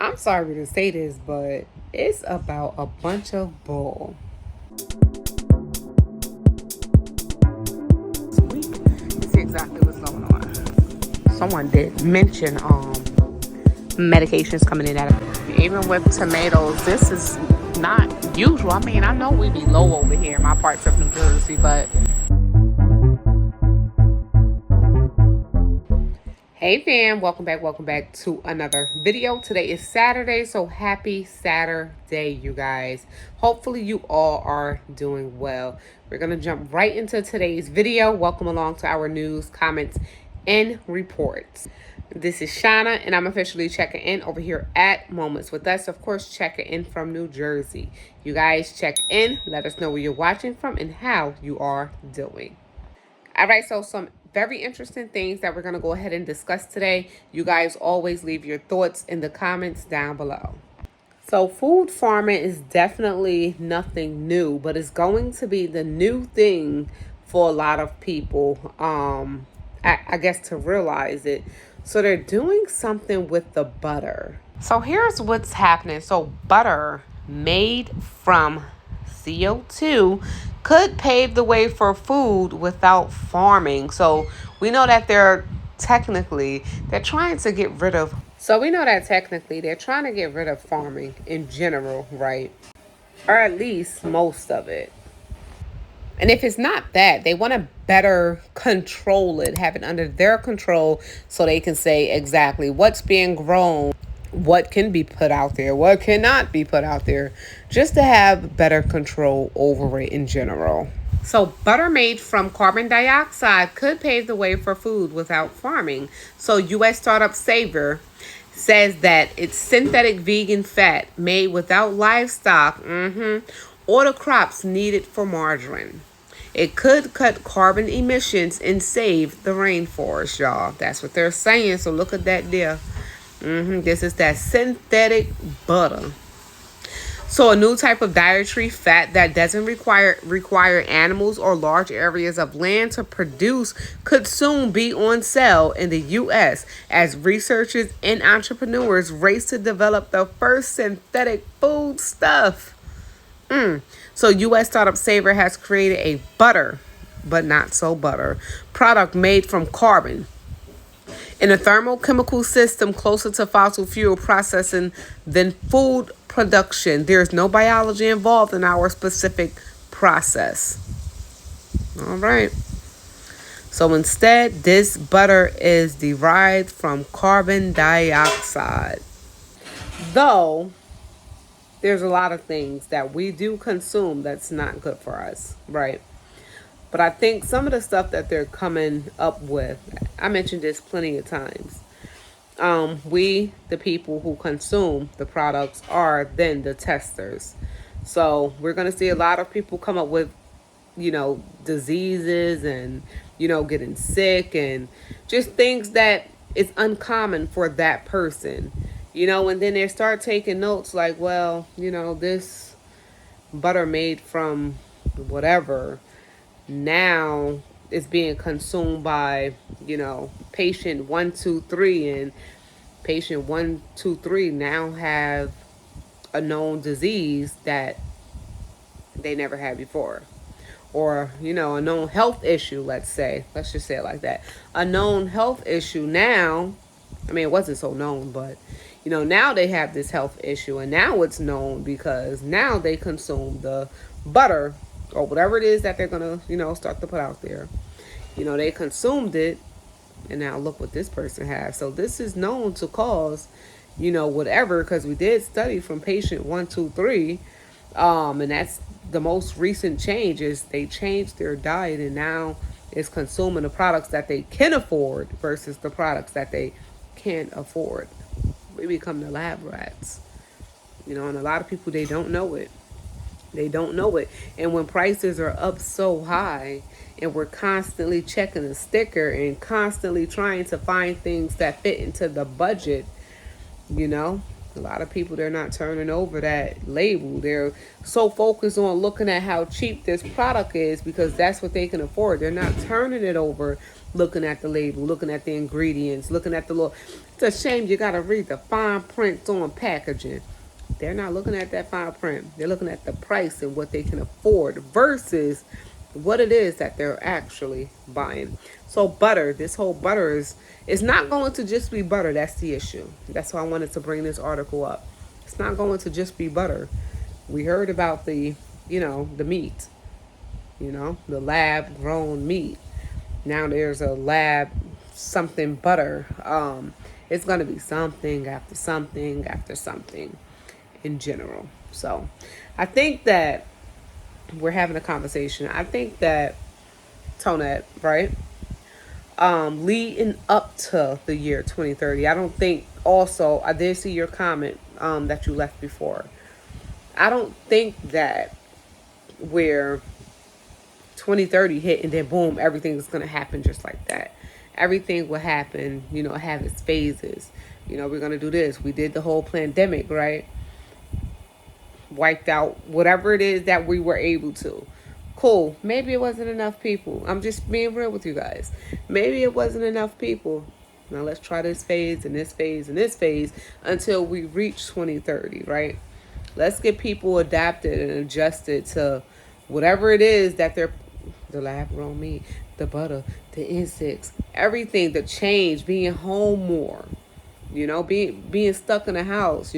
I'm sorry to say this, but it's about a bunch of bull. Let's see exactly what's going on. Someone did mention medications coming in at even with tomatoes. This is not usual. I mean, I know we be low over here in my parts of New Jersey, but hey fam, welcome back to another video. Today is Saturday, so happy Saturday, you guys. Hopefully you all are doing well. We're gonna jump right into today's video. Welcome along to our news, comments, and reports. This is Shauna, and I'm officially checking in over here at Moments with Us. Of course, checking in from New Jersey. You guys check in, let us know where you're watching from and how you are doing. All right, so some very interesting things that we're going to go ahead and discuss today. You guys always leave your thoughts in the comments down below. So food farming is definitely nothing new, but it's going to be the new thing for a lot of people, I guess, to realize it. So they're doing something with the butter. So here's what's happening. So butter made from CO2 could pave the way for food without farming. So we know that they're trying to get rid of. So we know that technically they're trying to get rid of farming in general, right? Or at least most of it. And if it's not that, they want to better control it, have it under their control so they can say exactly what's being grown, what can be put out there, what cannot be put out there, just to have better control over it in general. So butter made from carbon dioxide could pave the way for food without farming. So U.S. startup Savor says that it's synthetic vegan fat made without livestock or the crops needed for margarine. It could cut carbon emissions and save the rainforest, y'all. That's what they're saying. So look at that there. This is that synthetic butter. So a new type of dietary fat that doesn't require animals or large areas of land to produce could soon be on sale in the U.S. as researchers and entrepreneurs race to develop the first synthetic food stuff. So U.S. startup Savor has created a butter, but not so butter, product made from carbon in a thermochemical system closer to fossil fuel processing than food production. There's no biology involved in our specific process. All right. So instead, this butter is derived from carbon dioxide. Though there's a lot of things that we do consume that's not good for us, right? But I think some of the stuff that they're coming up with, I mentioned this plenty of times. We, the people who consume the products, are then the testers. So we're going to see a lot of people come up with, diseases and, getting sick and just things that is uncommon for that person. And then they start taking notes like, well, this butter made from whatever now is being consumed by, patient 123, and patient 123 now have a known disease that they never had before. Or, a known health issue, let's just say it like that. A known health issue now, I mean, it wasn't so known, but, now they have this health issue. And now it's known because now they consume the butter or whatever it is that they're going to, start to put out there. They consumed it. And now look what this person has. So this is known to cause, whatever, because we did study from patient 123. And that's the most recent change is they changed their diet and now is consuming the products that they can afford versus the products that they can't afford. We become the lab rats, and a lot of people, they don't know it. They don't know it. And when prices are up so high and we're constantly checking the sticker and constantly trying to find things that fit into the budget, A lot of people, they're not turning over that label. They're so focused on looking at how cheap this product is because that's what they can afford. They're not turning it over, looking at the label, looking at the ingredients, looking at the little. It's a shame you got to read the fine print on packaging. They're not looking at that fine print. They're looking at the price and what they can afford versus what it is that they're actually buying. So butter, this whole butter is, it's not going to just be butter. That's the issue. That's why I wanted to bring this article up. It's not going to just be butter. We heard about the, the meat, the lab grown meat. Now there's a lab something butter. It's going to be something after something after something in general. So I think that we're having a conversation. I think that Tonette, right? Leading up to the year 2030. I don't think also, I did see your comment that you left before. I don't think that where 2030 hit and then boom, everything is going to happen just like that. Everything will happen, have its phases. We're going to do this. We did the whole pandemic, right? Wiped out whatever it is that we were able to. Cool. Maybe it wasn't enough people. I'm just being real with you guys. Maybe it wasn't enough people. Now let's try this phase and this phase and this phase until we reach 2030, right? Let's get people adapted and adjusted to whatever it is that they're, the lab grown meat, the butter, the insects, everything, the change, being home more, being stuck in the house,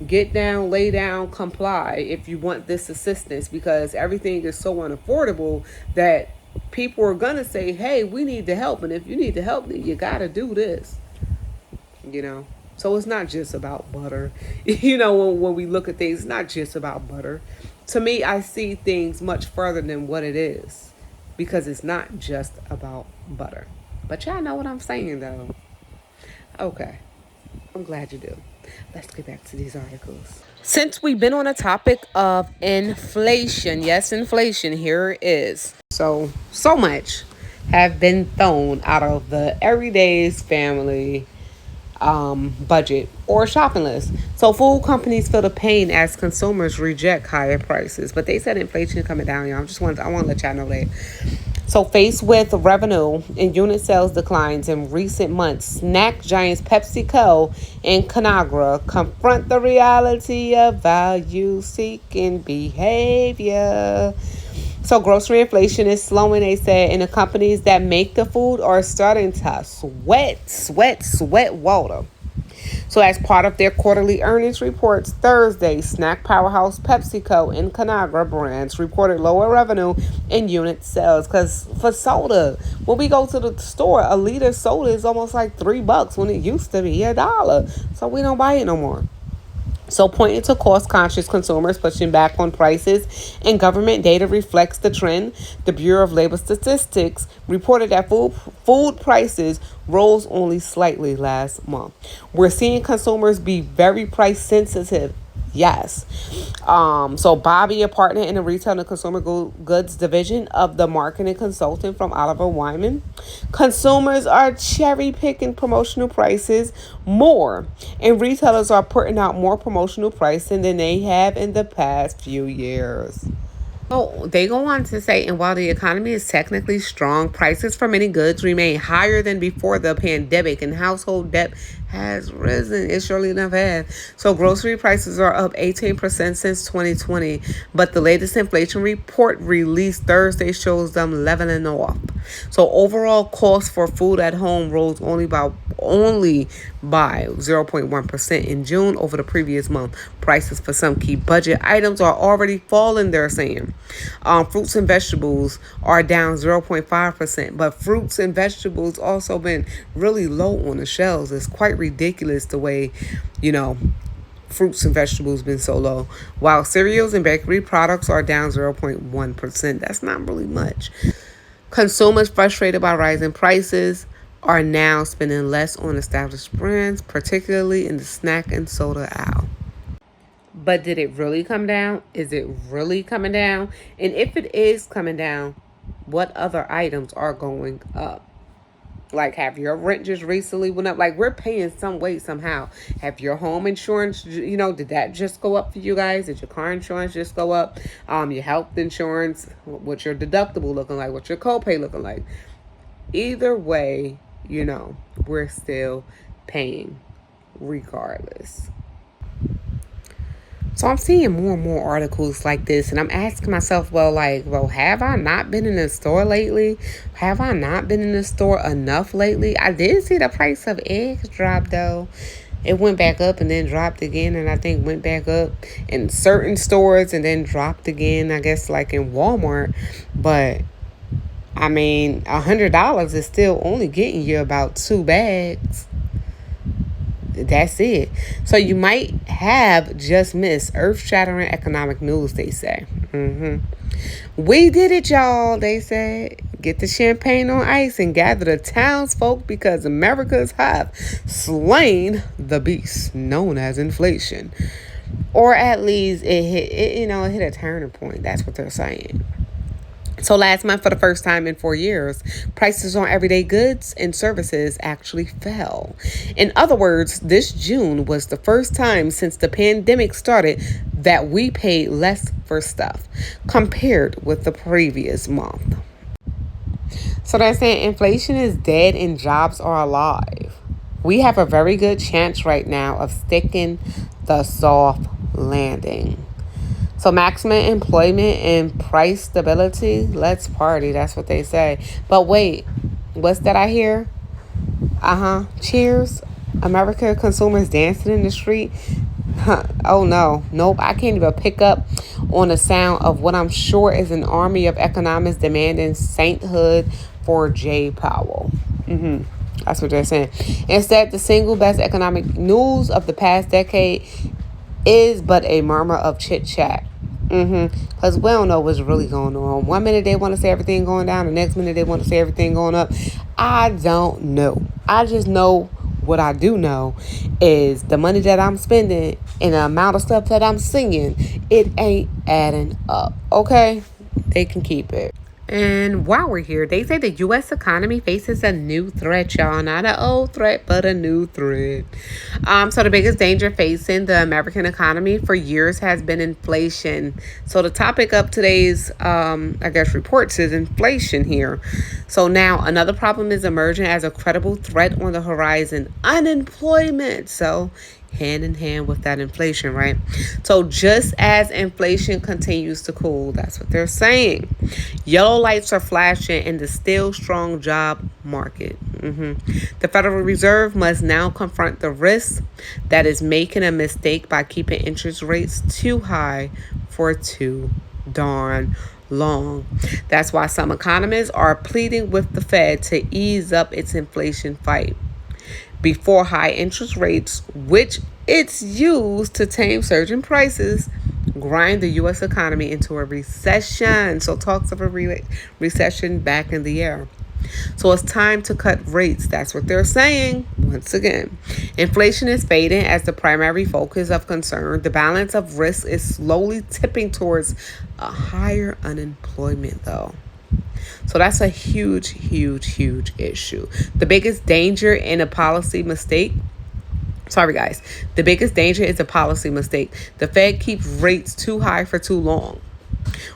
get down, lay down, comply if you want this assistance, because everything is so unaffordable that people are going to say, hey, we need the help. And if you need the help, then you got to do this, So it's not just about butter. When we look at things, it's not just about butter. To me, I see things much further than what it is because it's not just about butter. But y'all know what I'm saying, though. Okay. I'm glad you do. Let's get back to these articles. Since we've been on a topic of inflation, yes, inflation, here it is. So much have been thrown out of the everyday's family budget or shopping list. So food companies feel the pain as consumers reject higher prices. But they said inflation coming down, y'all. I want to let y'all know that. So faced with revenue and unit sales declines in recent months, snack giants PepsiCo and Conagra confront the reality of value-seeking behavior. So grocery inflation is slowing, they said, and the companies that make the food are starting to sweat water. So as part of their quarterly earnings reports Thursday, snack powerhouse PepsiCo and Conagra brands reported lower revenue and unit sales. Because for soda, when we go to the store, a liter of soda is almost like $3 when it used to be $1. So we don't buy it no more. So pointing to cost-conscious consumers pushing back on prices and government data reflects the trend. The Bureau of Labor Statistics reported that food prices rose only slightly last month. We're seeing consumers be very price sensitive. Yes. So Bobby, a partner in the retail and consumer goods division of the marketing consultant from Oliver Wyman, consumers are cherry picking promotional prices more, and retailers are putting out more promotional pricing than they have in the past few years. Oh, they go on to say, and while the economy is technically strong, prices for many goods remain higher than before the pandemic, and household debt has risen. It surely enough has. So grocery prices are up 18% since 2020, but the latest inflation report released Thursday shows them leveling off. So overall costs for food at home rose only by 0.1% in June over the previous month. Prices for some key budget items are already falling, they're saying. Fruits and vegetables are down 0.5%, but fruits and vegetables also been really low on the shelves. It's quite ridiculous the way, fruits and vegetables been so low, while cereals and bakery products are down 0.1%. That's not really much. Consumers frustrated by rising prices are now spending less on established brands, particularly in the snack and soda aisle. But did it really come down? Is it really coming down? And if it is coming down, what other items are going up? Like, have your rent just recently went up? Like, we're paying some way, somehow. Have your home insurance, did that just go up for you guys? Did your car insurance just go up? Your health insurance, what's your deductible looking like? What's your copay looking like? Either way, we're still paying regardless. So I'm seeing more and more articles like this, and I'm asking myself, well, have I not been in the store lately? Have I not been in the store enough lately? I did see the price of eggs drop, though. It went back up and then dropped again, and I think went back up in certain stores and then dropped again, I guess, like in Walmart. But, I mean, $100 is still only getting you about 2 bags. That's it. So you might have just missed earth-shattering economic news, they say. We did it, y'all, they said. Get the champagne on ice and gather the townsfolk because Americans have slain the beast known as inflation. Or at least it hit a turning point. That's what they're saying. So last month, for the first time in 4 years, prices on everyday goods and services actually fell. In other words, this June was the first time since the pandemic started that we paid less for stuff compared with the previous month. So they're saying inflation is dead and jobs are alive. We have a very good chance right now of sticking the soft landing. So maximum employment and price stability, let's party. That's what they say. But wait, what's that I hear? Cheers. America consumers dancing in the street. Oh no. Nope. I can't even pick up on the sound of what I'm sure is an army of economists demanding sainthood for Jay Powell. That's what they're saying. Instead, the single best economic news of the past decade is but a murmur of chit-chat. Because we don't know what's really going on. One minute they want to say everything going down. The next minute they want to say everything going up. I don't know. I just know what I do know is the money that I'm spending and the amount of stuff that I'm singing, it ain't adding up. Okay? They can keep it. And while we're here, they say the U.S. economy faces a new threat, y'all. Not an old threat, but a new threat. So the biggest danger facing the American economy for years has been inflation. So the topic of today's, reports is inflation here. So now another problem is emerging as a credible threat on the horizon: unemployment. So hand in hand with that inflation, right? So just as inflation continues to cool, that's what they're saying. Yellow lights are flashing in the still strong job market. The Federal Reserve must now confront the risk that is making a mistake by keeping interest rates too high for too darn long. That's why some economists are pleading with the Fed to ease up its inflation fight before high interest rates, which it's used to tame surging prices, grind the U.S. economy into a recession. So talks of a recession back in the air. So it's time to cut rates. That's what they're saying. Once again, inflation is fading as the primary focus of concern. The balance of risk is slowly tipping towards a higher unemployment, though. So that's a huge, huge, huge issue. The biggest danger in a policy mistake. Sorry, guys. The biggest danger is a policy mistake. The Fed keeps rates too high for too long.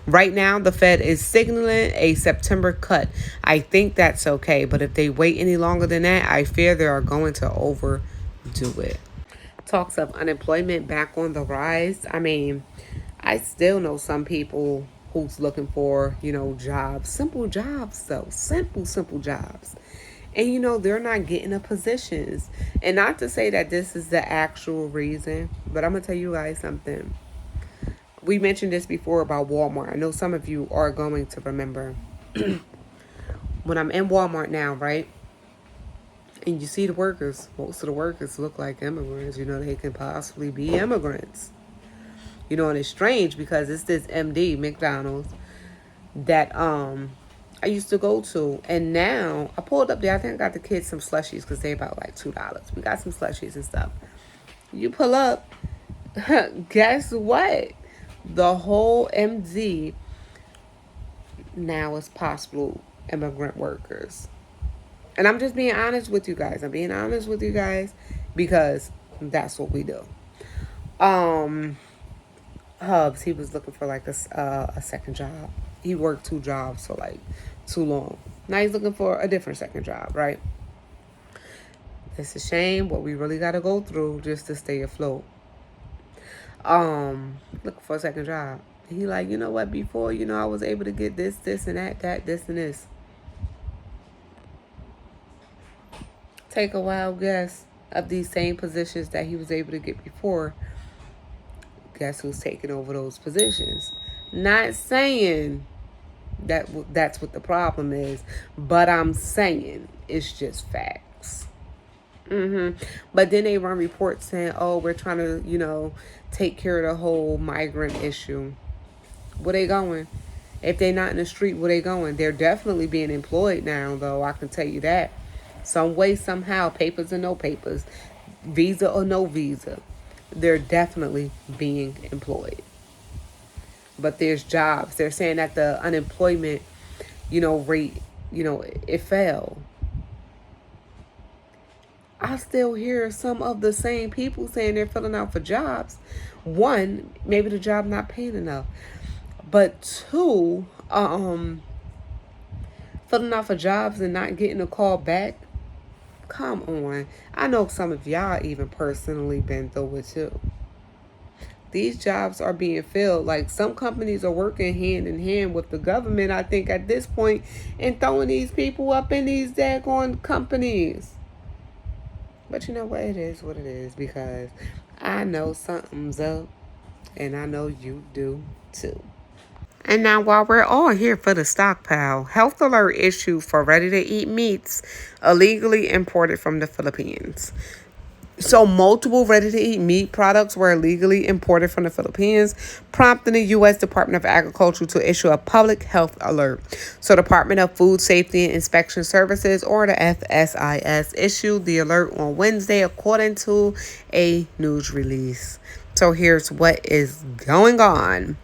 Right now, the Fed is signaling a September cut. I think that's okay. But if they wait any longer than that, I fear they are going to overdo it. Talks of unemployment back on the rise. I mean, I still know some people who's looking for, jobs. Simple jobs, though. Simple jobs. And, they're not getting the positions. And not to say that this is the actual reason, but I'm going to tell you guys something. We mentioned this before about Walmart. I know some of you are going to remember. When I'm in Walmart now, right? And you see the workers. Most of the workers look like immigrants. They can possibly be immigrants. And it's strange because it's this MD, McDonald's, that I used to go to. And now I pulled up there. I think I got the kids some slushies because they about like $2. We got some slushies and stuff. You pull up, guess what? The whole MD now is possible immigrant workers. And I'm just being honest with you guys. I'm being honest with you guys because that's what we do. Um, Hubs, he was looking for like a second job. He worked 2 jobs for like too long. Now he's looking for a different second job, right? It's a shame what we really got to go through just to stay afloat. Looking for a second job. He like, you know what? Before, I was able to get this, and that, this, and this. Take a wild guess of these same positions that he was able to get before. Guess who's taking over those positions? Not saying that's what the problem is, but I'm saying it's just facts. But then they run reports saying, oh, we're trying to, take care of the whole migrant issue. Where they going? If they're not in the street, where they going? They're definitely being employed now, though. I can tell you that. Some way, somehow, papers or no papers, visa or no visa, they're definitely being employed. But there's jobs. They're saying that the unemployment, rate, it fell. I still hear some of the same people saying they're filling out for jobs. One, maybe the job not paying enough. But two, filling out for jobs and not getting a call back. Come on. I know some of y'all even personally been through it too. These jobs are being filled. Like, some companies are working hand in hand with the government, I think, at this point, and throwing these people up in these daggone companies. But you know what? It is what it is, because I know something's up, and I know you do too. And now, while we're all here for the stockpile, health alert issued for ready-to-eat meats illegally imported from the Philippines. So, multiple ready-to-eat meat products were illegally imported from the Philippines, prompting the U.S. Department of Agriculture to issue a public health alert. So, Department of Food Safety and Inspection Services, or the FSIS, issued the alert on Wednesday, according to a news release. So, here's what is going on.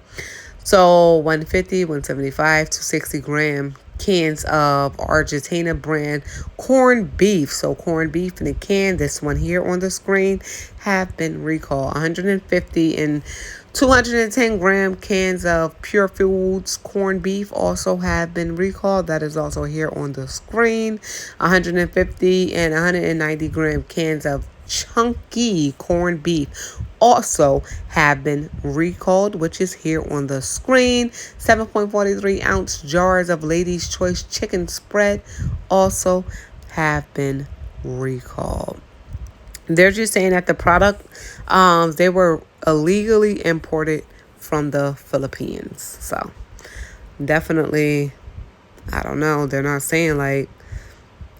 So 150, 175 to 60 gram cans of Argentina brand corned beef. So corned beef in a can, this one here on the screen, have been recalled. 150 and 210 gram cans of Pure Foods corned beef also have been recalled. That is also here on the screen. 150 and 190 gram cans of Chunky corned beef also have been recalled, which is here on the screen. 7.43 ounce jars of Ladies' Choice chicken spread also have been recalled. They're just saying that the product, they were illegally imported from the Philippines. So definitely, I don't know. They're not saying like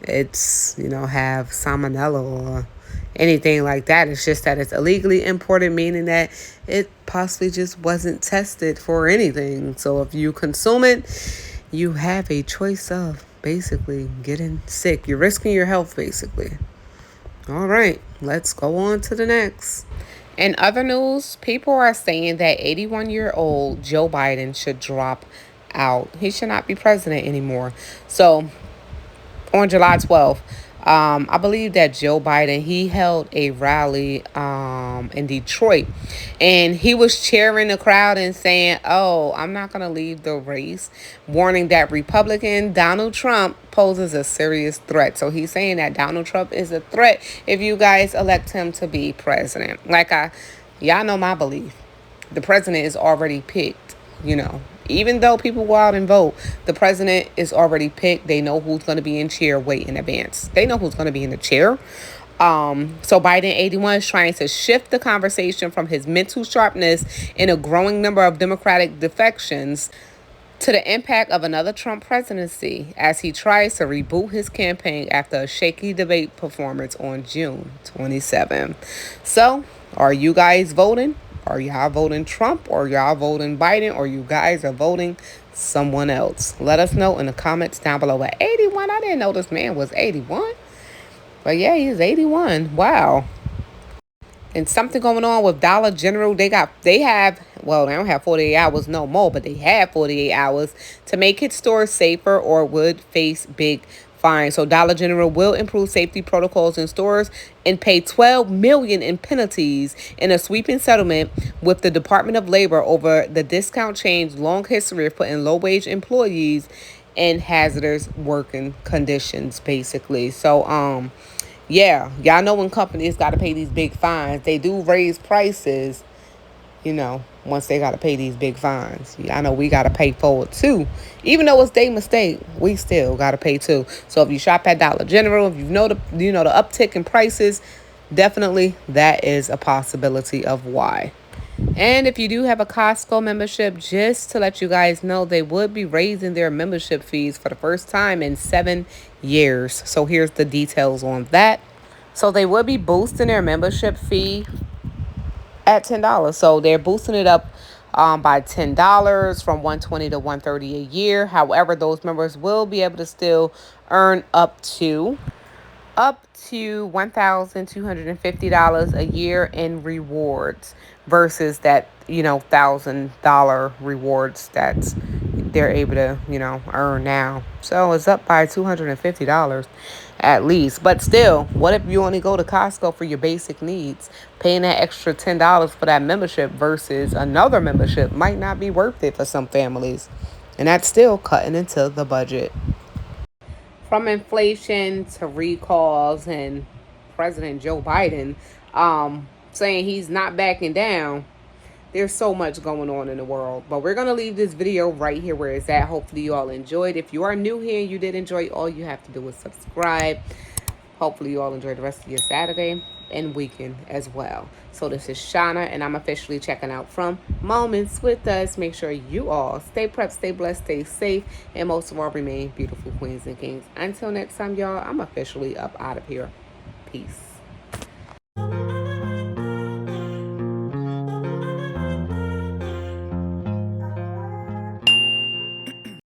it's, have salmonella or anything like that. It's just that it's illegally imported, meaning that it possibly just wasn't tested for anything. So if you consume it, you have a choice of basically getting sick. You're risking your health, basically. All right, let's go on to the next. In other news, people are saying that 81-year-old Joe Biden should drop out. He should not be president anymore. So on July 12th, I believe that Joe Biden, he held a rally in Detroit, and he was cheering the crowd and saying, oh, I'm not going to leave the race, warning that Republican Donald Trump poses a serious threat. So he's saying that Donald Trump is a threat if you guys elect him to be president. Y'all know my belief. The president is already picked, Even though people go out and vote, the president is already picked. They know who's going to be in chair way in advance. They know who's going to be in the chair. So Biden, 81, is trying to shift the conversation from his mental sharpness in a growing number of Democratic defections to the impact of another Trump presidency as he tries to reboot his campaign after a shaky debate performance on June 27. So, are you guys voting? Are y'all voting Trump, or y'all voting Biden, or you guys are voting someone else? Let us know in the comments down below. At 81, I didn't know this man was 81. But yeah, he's 81. Wow. And something going on with Dollar General. They don't have 48 hours no more, but they have 48 hours to make its stores safer or would face big fine. So Dollar General will improve safety protocols in stores and pay $12 million in penalties in a sweeping settlement with the Department of Labor over the discount chain's long history of putting low-wage employees in hazardous working conditions, basically. So yeah, y'all know when companies got to pay these big fines, they do raise prices, once they got to pay these big fines. I know we got to pay for it too. Even though it's their mistake, we still got to pay too. So if you shop at Dollar General, if you know the uptick in prices, definitely that is a possibility of why. And if you do have a Costco membership, just to let you guys know, they would be raising their membership fees for the first time in 7 years. So here's the details on that. So they would be boosting their membership fee at $10. So they're boosting it up by $10 from $120 to $130 a year. However, those members will be able to still earn up to $1,250 a year in rewards versus that, $1,000 rewards that they're able to, earn now. So it's up by $250 at least. But still, what if you only go to Costco for your basic needs? Paying that extra $10 for that membership versus another membership might not be worth it for some families. And that's still cutting into the budget. From inflation to recalls and President Joe Biden saying he's not backing down. There's so much going on in the world. But we're going to leave this video right here where it's at. Hopefully you all enjoyed. If you are new here and you did enjoy, all you have to do is subscribe. Hopefully you all enjoy the rest of your Saturday and weekend as well. So this is Shauna, and I'm officially checking out from Moments with Us. Make sure you all stay prepped, stay blessed, stay safe, and most of all, remain beautiful queens and kings. Until next time, y'all, I'm officially up out of here. Peace.